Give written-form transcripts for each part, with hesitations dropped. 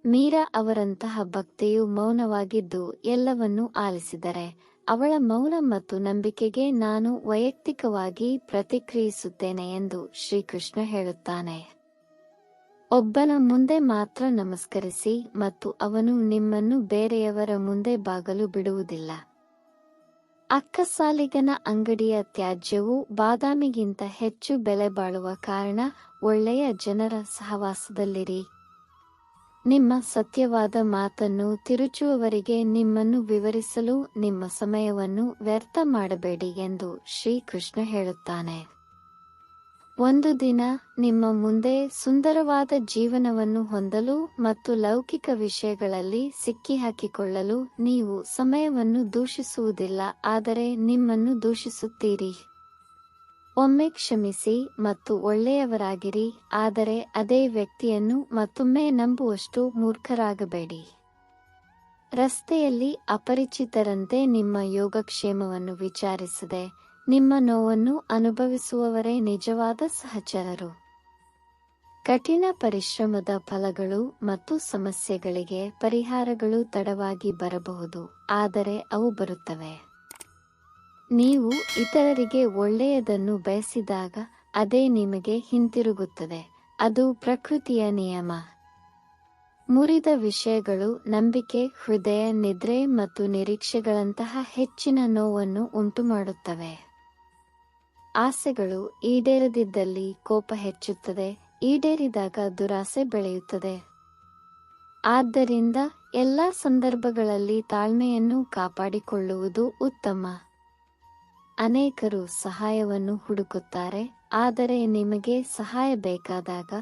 ಮೀರಾ ಅವರಂತಹ ಭಕ್ತೆಯು ಮೌನವಾಗಿದ್ದು ಎಲ್ಲವನ್ನೂ ಆಲಿಸಿದರೆ ಅವಳ ಮೌನ ಮತ್ತು ನಂಬಿಕೆಗೆ ನಾನು ವೈಯಕ್ತಿಕವಾಗಿ ಪ್ರತಿಕ್ರಿಯಿಸುತ್ತೇನೆ ಎಂದು ಶ್ರೀಕೃಷ್ಣ ಹೇಳುತ್ತಾನೆ. ಒಬ್ಬನ ಮುಂದೆ ಮಾತ್ರ ನಮಸ್ಕರಿಸಿ ಮತ್ತು ಅವನು ನಿಮ್ಮನ್ನು ಬೇರೆಯವರ ಮುಂದೆ ಬಾಗಲು ಬಿಡುವುದಿಲ್ಲ. ಅಕ್ಕಸಾಲಿಗನ ಅಂಗಡಿಯ ತ್ಯಾಜ್ಯವು ಬಾದಾಮಿಗಿಂತ ಹೆಚ್ಚು ಬೆಲೆ ಬಾಳುವ ಕಾರಣ ಒಳ್ಳೆಯ ಜನರ ಸಹವಾಸದಲ್ಲಿರಿ. ನಿಮ್ಮ ಸತ್ಯವಾದ ಮಾತನ್ನು ತಿರುಚುವವರಿಗೆ ನಿಮ್ಮನ್ನು ವಿವರಿಸಲು ನಿಮ್ಮ ಸಮಯವನ್ನು ವ್ಯರ್ಥ ಮಾಡಬೇಡಿ ಎಂದು ಶ್ರೀಕೃಷ್ಣ ಹೇಳುತ್ತಾನೆ. ಒಂದು ದಿನ ನಿಮ್ಮ ಮುಂದೆ ಸುಂದರವಾದ ಜೀವನವನ್ನು ಹೊಂದಲು ಮತ್ತು ಲೌಕಿಕ ವಿಷಯಗಳಲ್ಲಿ ಸಿಕ್ಕಿಹಾಕಿಕೊಳ್ಳಲು ನೀವು ಸಮಯವನ್ನು ದೂಷಿಸುವುದಿಲ್ಲ, ಆದರೆ ನಿಮ್ಮನ್ನು ದೂಷಿಸುತ್ತೀರಿ. ಒಮ್ಮೆ ಕ್ಷಮಿಸಿ ಮತ್ತು ಒಳ್ಳೆಯವರಾಗಿರಿ, ಆದರೆ ಅದೇ ವ್ಯಕ್ತಿಯನ್ನು ಮತ್ತೊಮ್ಮೆ ನಂಬುವಷ್ಟು ಮೂರ್ಖರಾಗಬೇಡಿ. ರಸ್ತೆಯಲ್ಲಿ ಅಪರಿಚಿತರಂತೆ ನಿಮ್ಮ ಯೋಗಕ್ಷೇಮವನ್ನು ವಿಚಾರಿಸದೆ ನಿಮ್ಮ ನೋವನ್ನು ಅನುಭವಿಸುವವರೇ ನಿಜವಾದ ಸಹಚರರು. ಕಠಿಣ ಪರಿಶ್ರಮದ ಫಲಗಳು ಮತ್ತು ಸಮಸ್ಯೆಗಳಿಗೆ ಪರಿಹಾರಗಳು ತಡವಾಗಿ ಬರಬಹುದು, ಆದರೆ ಅವು ಬರುತ್ತವೆ. ನೀವು ಇತರರಿಗೆ ಒಳ್ಳೆಯದನ್ನು ಬಯಸಿದಾಗ ಅದೇ ನಿಮಗೆ ಹಿಂತಿರುಗುತ್ತದೆ. ಅದು ಪ್ರಕೃತಿಯ ನಿಯಮ. ಮುರಿದ ವಿಷಯಗಳು ನಂಬಿಕೆ, ಹೃದಯ, ನಿದ್ರೆ ಮತ್ತು ನಿರೀಕ್ಷೆಗಳಂತಹ ಹೆಚ್ಚಿನ ನೋವನ್ನು ಉಂಟುಮಾಡುತ್ತವೆ. ಆಸೆಗಳು ಈಡೇರದಿದ್ದಲ್ಲಿ ಕೋಪ ಹೆಚ್ಚುತ್ತದೆ, ಈಡೇರಿದಾಗ ದುರಾಸೆ ಬೆಳೆಯುತ್ತದೆ. ಆದ್ದರಿಂದ ಎಲ್ಲ ಸಂದರ್ಭಗಳಲ್ಲಿ ತಾಳ್ಮೆಯನ್ನು ಕಾಪಾಡಿಕೊಳ್ಳುವುದು ಉತ್ತಮ. ಅನೇಕರು ಸಹಾಯವನ್ನು ಹುಡುಕುತ್ತಾರೆ, ಆದರೆ ನಿಮಗೆ ಸಹಾಯ ಬೇಕಾದಾಗ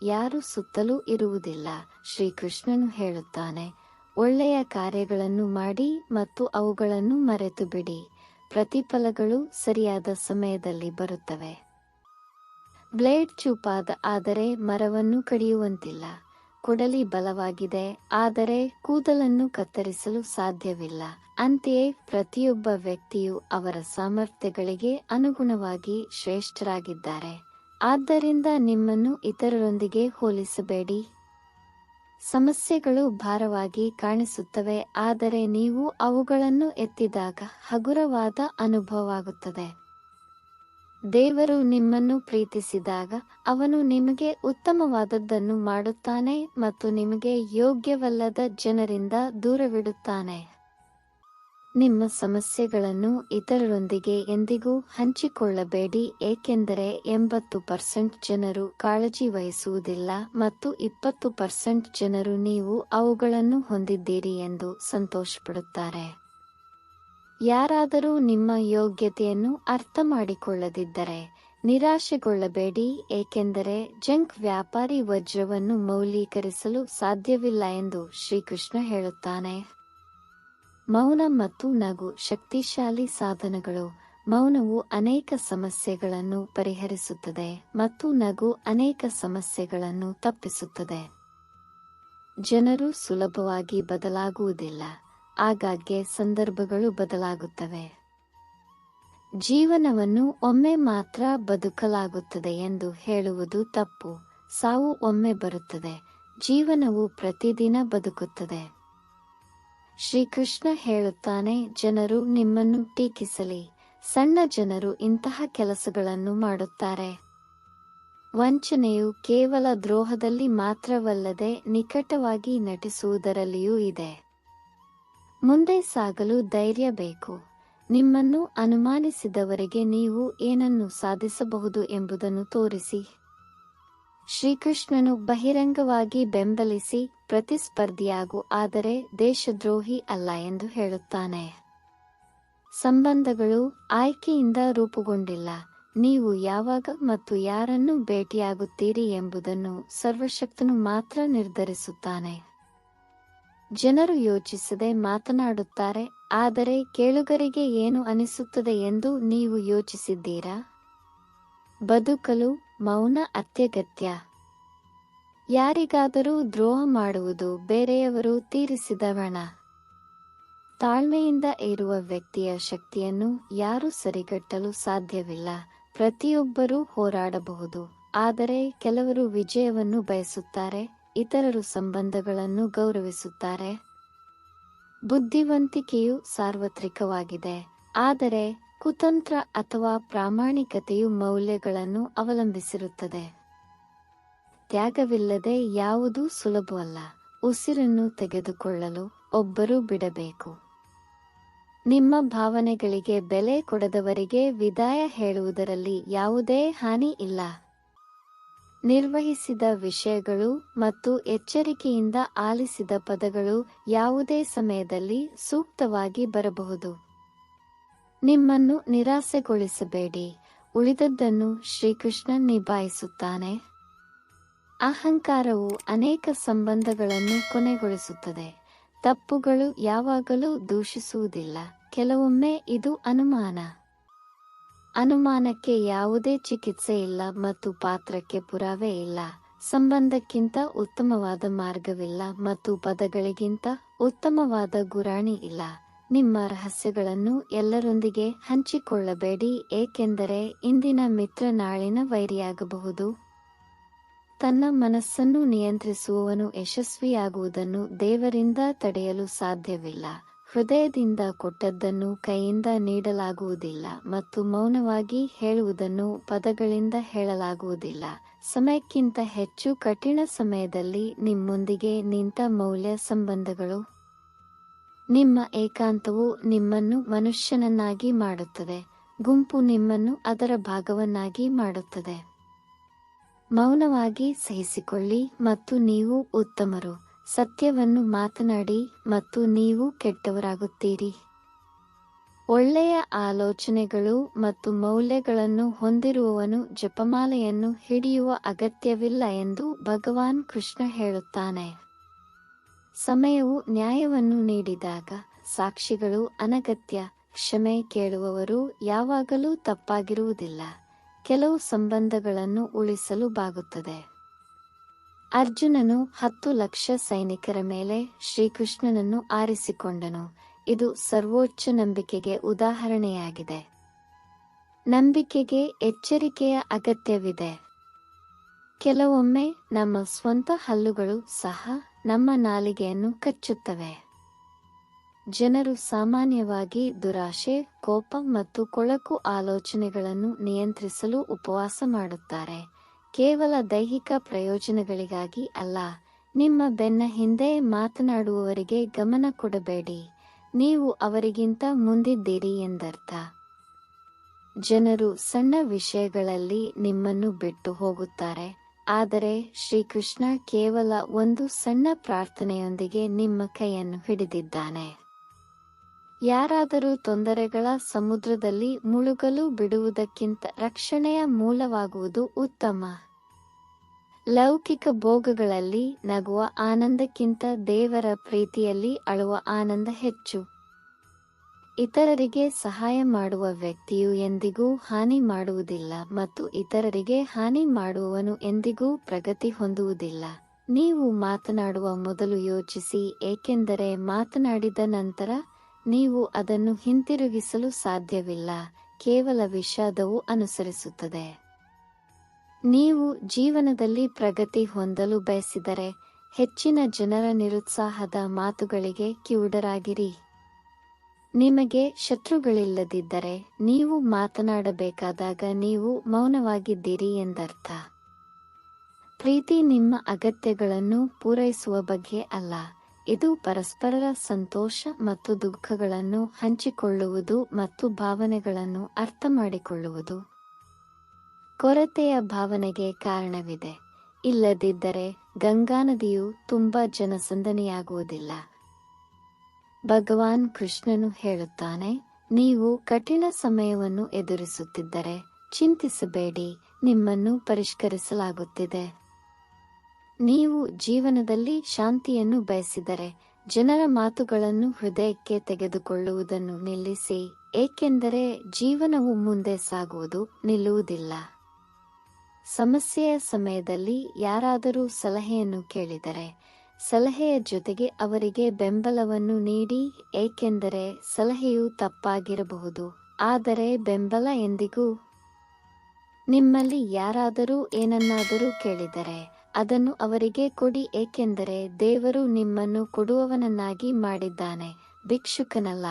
ಯಾರೂ ಸುತ್ತಲೂ ಇರುವುದಿಲ್ಲ. ಶ್ರೀಕೃಷ್ಣನು ಹೇಳುತ್ತಾನೆ, ಒಳ್ಳೆಯ ಕಾರ್ಯಗಳನ್ನು ಮಾಡಿ ಮತ್ತು ಅವುಗಳನ್ನು ಮರೆತು ಬಿಡಿ. ಪ್ರತಿಫಲಗಳು ಸರಿಯಾದ ಸಮಯದಲ್ಲಿ ಬರುತ್ತವೆ. ಬ್ಲೇಡ್ ಚೂಪಾದ ಆದರೆ ಮರವನ್ನು ಕಡಿಯುವಂತಿಲ್ಲ. ಕೊಡಲಿ ಬಲವಾಗಿದೆ, ಆದರೆ ಕೂದಲನ್ನು ಕತ್ತರಿಸಲು ಸಾಧ್ಯವಿಲ್ಲ. ಅಂತೆಯೇ ಪ್ರತಿಯೊಬ್ಬ ವ್ಯಕ್ತಿಯು ಅವರ ಸಾಮರ್ಥ್ಯಗಳಿಗೆ ಅನುಗುಣವಾಗಿ ಶ್ರೇಷ್ಠರಾಗಿದ್ದಾರೆ. ಆದ್ದರಿಂದ ನಿಮ್ಮನ್ನು ಇತರರೊಂದಿಗೆ ಹೋಲಿಸಬೇಡಿ. ಸಮಸ್ಯೆಗಳು ಭಾರವಾಗಿ ಕಾಣಿಸುತ್ತವೆ, ಆದರೆ ನೀವು ಅವುಗಳನ್ನು ಎತ್ತಿದಾಗ ಹಗುರವಾದ ಅನುಭವವಾಗುತ್ತದೆ. ದೇವರು ನಿಮ್ಮನ್ನು ಪ್ರೀತಿಸಿದಾಗ ಅವನು ನಿಮಗೆ ಉತ್ತಮವಾದದ್ದನ್ನು ಮಾಡುತ್ತಾನೆ ಮತ್ತು ನಿಮಗೆ ಯೋಗ್ಯವಲ್ಲದ ಜನರಿಂದ ದೂರವಿಡುತ್ತಾನೆ. ನಿಮ್ಮ ಸಮಸ್ಯೆಗಳನ್ನು ಇತರರೊಂದಿಗೆ ಎಂದಿಗೂ ಹಂಚಿಕೊಳ್ಳಬೇಡಿ, ಏಕೆಂದರೆ 80% ಜನರು ಕಾಳಜಿ ವಹಿಸುವುದಿಲ್ಲ ಮತ್ತು 20% ಜನರು ನೀವು ಅವುಗಳನ್ನು ಹೊಂದಿದ್ದೀರಿ ಎಂದು ಸಂತೋಷಪಡುತ್ತಾರೆ. ಯಾರಾದರೂ ನಿಮ್ಮ ಯೋಗ್ಯತೆಯನ್ನು ಅರ್ಥ ಮಾಡಿಕೊಳ್ಳದಿದ್ದರೆ ನಿರಾಶೆಗೊಳ್ಳಬೇಡಿ, ಏಕೆಂದರೆ ಜಂಕ್ ವ್ಯಾಪಾರಿ ವಜ್ರವನ್ನು ಮೌಲ್ಯೀಕರಿಸಲು ಸಾಧ್ಯವಿಲ್ಲ ಎಂದು ಶ್ರೀಕೃಷ್ಣ ಹೇಳುತ್ತಾನೆ. ಮೌನ ಮತ್ತು ನಗು ಶಕ್ತಿಶಾಲಿ ಸಾಧನಗಳು. ಮೌನವು ಅನೇಕ ಸಮಸ್ಯೆಗಳನ್ನು ಪರಿಹರಿಸುತ್ತದೆ ಮತ್ತು ನಗು ಅನೇಕ ಸಮಸ್ಯೆಗಳನ್ನು ತಪ್ಪಿಸುತ್ತದೆ. ಜನರು ಸುಲಭವಾಗಿ ಬದಲಾಗುವುದಿಲ್ಲ, ಆಗಾಗ್ಗೆ ಸಂದರ್ಭಗಳು ಬದಲಾಗುತ್ತವೆ. ಜೀವನವನ್ನು ಒಮ್ಮೆ ಮಾತ್ರ ಬದುಕಲಾಗುತ್ತದೆ ಎಂದು ಹೇಳುವುದು ತಪ್ಪು. ಸಾವು ಒಮ್ಮೆ ಬರುತ್ತದೆ, ಜೀವನವು ಪ್ರತಿದಿನ ಬದುಕುತ್ತದೆ. ಶ್ರೀಕೃಷ್ಣ ಹೇಳುತ್ತಾನೆ, ಜನರು ನಿಮ್ಮನ್ನು ಟೀಕಿಸಲಿ. ಸಣ್ಣ ಜನರು ಇಂತಹ ಕೆಲಸಗಳನ್ನು ಮಾಡುತ್ತಾರೆ. ವಂಚನೆಯು ಕೇವಲ ದ್ರೋಹದಲ್ಲಿ ಮಾತ್ರವಲ್ಲದೆ ನಿಕಟವಾಗಿ ನಟಿಸುವುದರಲ್ಲಿಯೂ ಇದೆ. ಮುಂದೆ ಸಾಗಲು ಧೈರ್ಯ ಬೇಕು. ನಿಮ್ಮನ್ನು ಅನುಮಾನಿಸಿದವರಿಗೆ ನೀವು ಏನನ್ನು ಸಾಧಿಸಬಹುದು ಎಂಬುದನ್ನು ತೋರಿಸಿ. ಶ್ರೀಕೃಷ್ಣನು ಬಹಿರಂಗವಾಗಿ ಬೆಂಬಲಿಸಿ ಪ್ರತಿಸ್ಪರ್ಧಿಯಾಗು, ಆದರೆ ದೇಶದ್ರೋಹಿ ಅಲ್ಲ ಎಂದು ಹೇಳುತ್ತಾನೆ. ಸಂಬಂಧಗಳು ಆಯ್ಕೆಯಿಂದ ರೂಪುಗೊಂಡಿಲ್ಲ. ನೀವು ಯಾವಾಗ ಮತ್ತು ಯಾರನ್ನು ಭೇಟಿಯಾಗುತ್ತೀರಿ ಎಂಬುದನ್ನು ಸರ್ವಶಕ್ತನು ಮಾತ್ರ ನಿರ್ಧರಿಸುತ್ತಾನೆ. ಜನರು ಯೋಚಿಸದೆ ಮಾತನಾಡುತ್ತಾರೆ, ಆದರೆ ಕೇಳುಗರಿಗೆ ಏನು ಅನಿಸುತ್ತದೆ ಎಂದು ನೀವು ಯೋಚಿಸಿದ್ದೀರಾ? ಬದುಕಲು ಮೌನ ಅತ್ಯಗತ್ಯ. ಯಾರಿಗಾದರೂ ದ್ರೋಹ ಮಾಡುವುದು ಬೇರೆಯವರು ತೀರಿಸಿದ ಋಣ. ತಾಳ್ಮೆಯಿಂದ ಇರುವ ವ್ಯಕ್ತಿಯ ಶಕ್ತಿಯನ್ನು ಯಾರೂ ಸರಿಗಟ್ಟಲು ಸಾಧ್ಯವಿಲ್ಲ. ಪ್ರತಿಯೊಬ್ಬರೂ ಹೋರಾಡಬಹುದು, ಆದರೆ ಕೆಲವರು ವಿಜಯವನ್ನು ಬಯಸುತ್ತಾರೆ, ಇತರರು ಸಂಬಂಧಗಳನ್ನು ಗೌರವಿಸುತ್ತಾರೆ. ಬುದ್ಧಿವಂತಿಕೆಯು ಸಾರ್ವತ್ರಿಕವಾಗಿದೆ, ಆದರೆ ಕುತಂತ್ರ ಅಥವಾ ಪ್ರಾಮಾಣಿಕತೆಯು ಮೌಲ್ಯಗಳನ್ನು ಅವಲಂಬಿಸಿರುತ್ತದೆ. ತ್ಯಾಗವಿಲ್ಲದೆ ಯಾವುದೂ ಸುಲಭವಲ್ಲ. ಉಸಿರನ್ನು ತೆಗೆದುಕೊಳ್ಳಲು ಒಬ್ಬರು ಬಿಡಬೇಕು. ನಿಮ್ಮ ಭಾವನೆಗಳಿಗೆ ಬೆಲೆ ಕೊಡದವರಿಗೆ ವಿದಾಯ ಹೇಳುವುದರಲ್ಲಿ ಯಾವುದೇ ಹಾನಿ ಇಲ್ಲ. ನಿರ್ವಹಿಸಿದ ವಿಷಯಗಳು ಮತ್ತು ಎಚ್ಚರಿಕೆಯಿಂದ ಆಲಿಸಿದ ಪದಗಳು ಯಾವುದೇ ಸಮಯದಲ್ಲಿ ಸೂಕ್ತವಾಗಿ ಬರಬಹುದು. ನಿಮ್ಮನ್ನು ನಿರಾಸೆಗೊಳಿಸಬೇಡಿ. ಉಳಿದದ್ದನ್ನು ಶ್ರೀಕೃಷ್ಣ ನಿಭಾಯಿಸುತ್ತಾನೆ. ಅಹಂಕಾರವು ಅನೇಕ ಸಂಬಂಧಗಳನ್ನು ಕೊನೆಗೊಳಿಸುತ್ತದೆ. ತಪ್ಪುಗಳು ಯಾವಾಗಲೂ ದೂಷಿಸುವುದಿಲ್ಲ. ಕೆಲವೊಮ್ಮೆ ಇದು ಅನುಮಾನ. ಅನುಮಾನಕ್ಕೆ ಯಾವುದೇ ಚಿಕಿತ್ಸೆ ಇಲ್ಲ ಮತ್ತು ಪಾತ್ರಕ್ಕೆ ಪುರಾವೆ ಇಲ್ಲ. ಸಂಬಂಧಕ್ಕಿಂತ ಉತ್ತಮವಾದ ಮಾರ್ಗವಿಲ್ಲ ಮತ್ತು ಪದಗಳಿಗಿಂತ ಉತ್ತಮವಾದ ಗುರಾಣಿ ಇಲ್ಲ. ನಿಮ್ಮ ರಹಸ್ಯಗಳನ್ನು ಎಲ್ಲರೊಂದಿಗೆ ಹಂಚಿಕೊಳ್ಳಬೇಡಿ, ಏಕೆಂದರೆ ಇಂದಿನ ಮಿತ್ರ ನಾಳಿನ ವೈರಿಯಾಗಬಹುದು. ತನ್ನ ಮನಸ್ಸನ್ನು ನಿಯಂತ್ರಿಸುವವನು ಯಶಸ್ವಿಯಾಗುವುದನ್ನು ದೇವರಿಂದ ತಡೆಯಲು ಸಾಧ್ಯವಿಲ್ಲ. ಹೃದಯದಿಂದ ಕೊಟ್ಟದ್ದನ್ನು ಕೈಯಿಂದ ನೀಡಲಾಗುವುದಿಲ್ಲ ಮತ್ತು ಮೌನವಾಗಿ ಹೇಳುವುದನ್ನು ಪದಗಳಿಂದ ಹೇಳಲಾಗುವುದಿಲ್ಲ. ಸಮಯಕ್ಕಿಂತ ಹೆಚ್ಚು ಕಠಿಣ ಸಮಯದಲ್ಲಿ ನಿಮ್ಮೊಂದಿಗೆ ನಿಂತ ಮೌಲ್ಯ ಸಂಬಂಧಗಳು. ನಿಮ್ಮ ಏಕಾಂತವು ನಿಮ್ಮನ್ನು ಮನುಷ್ಯನನ್ನಾಗಿ ಮಾಡುತ್ತದೆ. ಗುಂಪು ನಿಮ್ಮನ್ನು ಅದರ ಭಾಗವನ್ನಾಗಿ ಮಾಡುತ್ತದೆ. ಮೌನವಾಗಿ ಸಹಿಸಿಕೊಳ್ಳಿ ಮತ್ತು ನೀವು ಉತ್ತಮರು. ಸತ್ಯವನ್ನು ಮಾತನಾಡಿ ಮತ್ತು ನೀವು ಕೆಟ್ಟವರಾಗುತ್ತೀರಿ. ಒಳ್ಳೆಯ ಆಲೋಚನೆಗಳು ಮತ್ತು ಮೌಲ್ಯಗಳನ್ನು ಹೊಂದಿರುವವನು ಜಪಮಾಲೆಯನ್ನು ಹಿಡಿಯುವ ಅಗತ್ಯವಿಲ್ಲ ಎಂದು ಭಗವಾನ್ ಕೃಷ್ಣ ಹೇಳುತ್ತಾನೆ. ಸಮಯವು ನ್ಯಾಯವನ್ನು ನೀಡಿದಾಗ ಸಾಕ್ಷಿಗಳು ಅನಗತ್ಯ. ಕ್ಷಮೆ ಕೇಳುವವರು ಯಾವಾಗಲೂ ತಪ್ಪಾಗಿರುವುದಿಲ್ಲ. ಕೆಲವು ಸಂಬಂಧಗಳನ್ನು ಉಳಿಸಲು ಬಾಗುತ್ತದೆ. ಅರ್ಜುನನು 10 ಲಕ್ಷ ಸೈನಿಕರ ಮೇಲೆ ಶ್ರೀಕೃಷ್ಣನನ್ನು ಆರಿಸಿಕೊಂಡನು. ಇದು ಸರ್ವೋಚ್ಚ ನಂಬಿಕೆಗೆ ಉದಾಹರಣೆಯಾಗಿದೆ. ನಂಬಿಕೆಗೆ ಎಚ್ಚರಿಕೆಯ ಅಗತ್ಯವಿದೆ. ಕೆಲವೊಮ್ಮೆ ನಮ್ಮ ಸ್ವಂತ ಹಲ್ಲುಗಳು ಸಹ ನಮ್ಮ ನಾಲಿಗೆಯನ್ನು ಕಚ್ಚುತ್ತವೆ. ಜನರು ಸಾಮಾನ್ಯವಾಗಿ ದುರಾಶೆ, ಕೋಪ ಮತ್ತು ಕೊಳಕು ಆಲೋಚನೆಗಳನ್ನು ನಿಯಂತ್ರಿಸಲು ಉಪವಾಸ ಮಾಡುತ್ತಾರೆ. ಕೇವಲ ದೈಹಿಕ ಪ್ರಯೋಜನಗಳಿಗಾಗಿ ಅಲ್ಲ. ನಿಮ್ಮ ಬೆನ್ನ ಹಿಂದೆ ಮಾತನಾಡುವವರಿಗೆ ಗಮನ ಕೊಡಬೇಡಿ. ನೀವು ಅವರಿಗಿಂತ ಮುಂದಿದ್ದೀರಿ ಎಂದರ್ಥ. ಜನರು ಸಣ್ಣ ವಿಷಯಗಳಲ್ಲಿ ನಿಮ್ಮನ್ನು ಬಿಟ್ಟು ಹೋಗುತ್ತಾರೆ, ಆದರೆ ಶ್ರೀಕೃಷ್ಣ ಕೇವಲ ಒಂದು ಸಣ್ಣ ಪ್ರಾರ್ಥನೆಯೊಂದಿಗೆ ನಿಮ್ಮ ಕೈಯನ್ನು ಹಿಡಿದಿದ್ದಾನೆ. ಯಾರಾದರೂ ತೊಂದರೆಗಳ ಸಮುದ್ರದಲ್ಲಿ ಮುಳುಗಲು ಬಿಡುವುದಕ್ಕಿಂತ ರಕ್ಷಣೆಯ ಮೂಲವಾಗುವುದು ಉತ್ತಮ. ಲೌಕಿಕ ಭೋಗಗಳಲ್ಲಿ ನಗುವ ಆನಂದಕ್ಕಿಂತ ದೇವರ ಪ್ರೀತಿಯಲ್ಲಿ ಅಳುವ ಆನಂದ ಹೆಚ್ಚು. ಇತರರಿಗೆ ಸಹಾಯ ಮಾಡುವ ವ್ಯಕ್ತಿಯು ಎಂದಿಗೂ ಹಾನಿ ಮಾಡುವುದಿಲ್ಲ ಮತ್ತು ಇತರರಿಗೆ ಹಾನಿ ಮಾಡುವವನು ಎಂದಿಗೂ ಪ್ರಗತಿ ಹೊಂದುವುದಿಲ್ಲ. ನೀವು ಮಾತನಾಡುವ ಮೊದಲು ಯೋಚಿಸಿ, ಏಕೆಂದರೆ ಮಾತನಾಡಿದ ನಂತರ ನೀವು ಅದನ್ನು ಹಿಂತಿರುಗಿಸಲು ಸಾಧ್ಯವಿಲ್ಲ. ಕೇವಲ ವಿಷಾದವು ಅನುಸರಿಸುತ್ತದೆ. ನೀವು ಜೀವನದಲ್ಲಿ ಪ್ರಗತಿ ಹೊಂದಲು ಬಯಸಿದರೆ ಹೆಚ್ಚಿನ ಜನರ ನಿರುತ್ಸಾಹದ ಮಾತುಗಳಿಗೆ ಕಿವುಡರಾಗಿರಿ. ನಿಮಗೆ ಶತ್ರುಗಳಿಲ್ಲದಿದ್ದರೆ ನೀವು ಮಾತನಾಡಬೇಕಾದಾಗ ನೀವು ಮೌನವಾಗಿದ್ದೀರಿ ಎಂದರ್ಥ. ಪ್ರೀತಿ ನಿಮ್ಮ ಅಗತ್ಯಗಳನ್ನು ಪೂರೈಸುವ ಬಗ್ಗೆ ಅಲ್ಲ. ಇದು ಪರಸ್ಪರರ ಸಂತೋಷ ಮತ್ತು ದುಃಖಗಳನ್ನು ಹಂಚಿಕೊಳ್ಳುವುದು ಮತ್ತು ಭಾವನೆಗಳನ್ನು ಅರ್ಥಮಾಡಿಕೊಳ್ಳುವುದು. ಕೊರತೆಯ ಭಾವನೆಗೆ ಕಾರಣವಿದೆ. ಇಲ್ಲದಿದ್ದರೆ ಗಂಗಾನದಿಯು ತುಂಬಾ ಜನಸಂದಣಿಯಾಗುವುದಿಲ್ಲ. ಭಗವಾನ್ ಕೃಷ್ಣನು ಹೇಳುತ್ತಾನೆ, ನೀವು ಕಠಿಣ ಸಮಯವನ್ನು ಎದುರಿಸುತ್ತಿದ್ದರೆ ಚಿಂತಿಸಬೇಡಿ, ನಿಮ್ಮನ್ನು ಪರಿಷ್ಕರಿಸಲಾಗುತ್ತಿದೆ. ನೀವು ಜೀವನದಲ್ಲಿ ಶಾಂತಿಯನ್ನು ಬಯಸಿದರೆ ಜನರ ಮಾತುಗಳನ್ನು ಹೃದಯಕ್ಕೆ ತೆಗೆದುಕೊಳ್ಳುವುದನ್ನು ನಿಲ್ಲಿಸಿ, ಏಕೆಂದರೆ ಜೀವನವು ಮುಂದೆ ಸಾಗುವುದು ನಿಲ್ಲುವುದಿಲ್ಲ. ಸಮಸ್ಯೆಯ ಸಮಯದಲ್ಲಿ ಯಾರಾದರೂ ಸಲಹೆಯನ್ನು ಕೇಳಿದರೆ ಸಲಹೆಯ ಜೊತೆಗೆ ಅವರಿಗೆ ಬೆಂಬಲವನ್ನು ನೀಡಿ, ಏಕೆಂದರೆ ಸಲಹೆಯು ತಪ್ಪಾಗಿರಬಹುದು, ಆದರೆ ಬೆಂಬಲ ಎಂದಿಗೂ. ನಿಮ್ಮಲ್ಲಿ ಯಾರಾದರೂ ಏನನ್ನಾದರೂ ಕೇಳಿದರೆ ಅದನ್ನು ಅವರಿಗೆ ಕೊಡಿ, ಏಕೆಂದರೆ ದೇವರು ನಿಮ್ಮನ್ನು ಕೊಡುವವನನ್ನಾಗಿ ಮಾಡಿದ್ದಾನೆ, ಭಿಕ್ಷುಕನಲ್ಲ.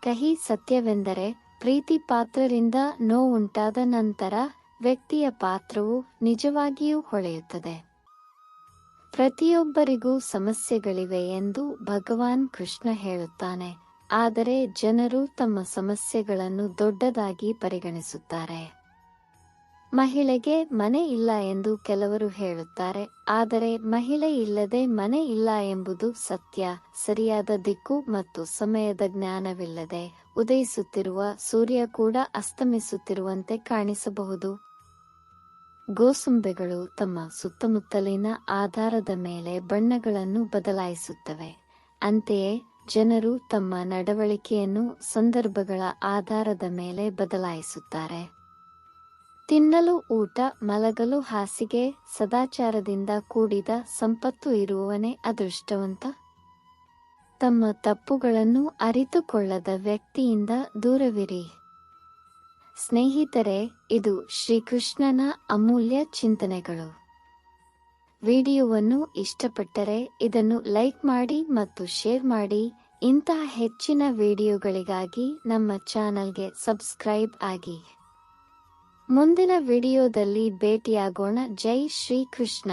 ಕಹಿ ಸತ್ಯವೆಂದರೆ, ಪ್ರೀತಿ ಪಾತ್ರರಿಂದ ನೋವುಂಟಾದ ನಂತರ ವ್ಯಕ್ತಿಯ ಪಾತ್ರವು ನಿಜವಾಗಿಯೂ ಹೊಳೆಯುತ್ತದೆ. ಪ್ರತಿಯೊಬ್ಬರಿಗೂ ಸಮಸ್ಯೆಗಳಿವೆ ಎಂದು ಭಗವಾನ್ ಕೃಷ್ಣ ಹೇಳುತ್ತಾನೆ, ಆದರೆ ಜನರು ತಮ್ಮ ಸಮಸ್ಯೆಗಳನ್ನು ದೊಡ್ಡದಾಗಿ ಪರಿಗಣಿಸುತ್ತಾರೆ. ಮಹಿಳೆಗೆ ಮನೆ ಇಲ್ಲ ಎಂದು ಕೆಲವರು ಹೇಳುತ್ತಾರೆ, ಆದರೆ ಮಹಿಳೆ ಇಲ್ಲದೆ ಮನೆ ಇಲ್ಲ ಎಂಬುದು ಸತ್ಯ. ಸರಿಯಾದ ದಿಕ್ಕು ಮತ್ತು ಸಮಯದ ಜ್ಞಾನವಿಲ್ಲದೆ ಉದಯಿಸುತ್ತಿರುವ ಸೂರ್ಯ ಕೂಡ ಅಸ್ತಮಿಸುತ್ತಿರುವಂತೆ ಕಾಣಿಸಬಹುದು. ಗೋಸುಂಬೆಗಳು ತಮ್ಮ ಸುತ್ತಮುತ್ತಲಿನ ಆಧಾರದ ಮೇಲೆ ಬಣ್ಣಗಳನ್ನು ಬದಲಾಯಿಸುತ್ತವೆ. ಅಂತೆಯೇ ಜನರು ತಮ್ಮ ನಡವಳಿಕೆಯನ್ನು ಸಂದರ್ಭಗಳ ಆಧಾರದ ಮೇಲೆ ಬದಲಾಯಿಸುತ್ತಾರೆ. ತಿನ್ನಲು ಊಟ, ಮಲಗಲು ಹಾಸಿಗೆ, ಸದಾಚಾರದಿಂದ ಕೂಡಿದ ಸಂಪತ್ತು ಇರುವವನೇ ಅದೃಷ್ಟವಂತ. ತಮ್ಮ ತಪ್ಪುಗಳನ್ನು ಅರಿತುಕೊಳ್ಳದ ವ್ಯಕ್ತಿಯಿಂದ ದೂರವಿರಿ. ಸ್ನೇಹಿತರೆ, ಇದು ಶ್ರೀಕೃಷ್ಣನ ಅಮೂಲ್ಯ ಚಿಂತನೆಗಳು. ವಿಡಿಯೋವನ್ನು ಇಷ್ಟಪಟ್ಟರೆ ಇದನ್ನು ಲೈಕ್ ಮಾಡಿ ಮತ್ತು ಶೇರ್ ಮಾಡಿ. ಇಂತಹ ಹೆಚ್ಚಿನ ವಿಡಿಯೋಗಳಿಗಾಗಿ ನಮ್ಮ ಚಾನಲ್ಗೆ ಸಬ್ಸ್ಕ್ರೈಬ್ ಆಗಿ. ಮುಂದಿನ ವಿಡಿಯೋದಲ್ಲಿ ಭೇಟಿಯಾಗೋಣ. ಜೈ ಶ್ರೀಕೃಷ್ಣ.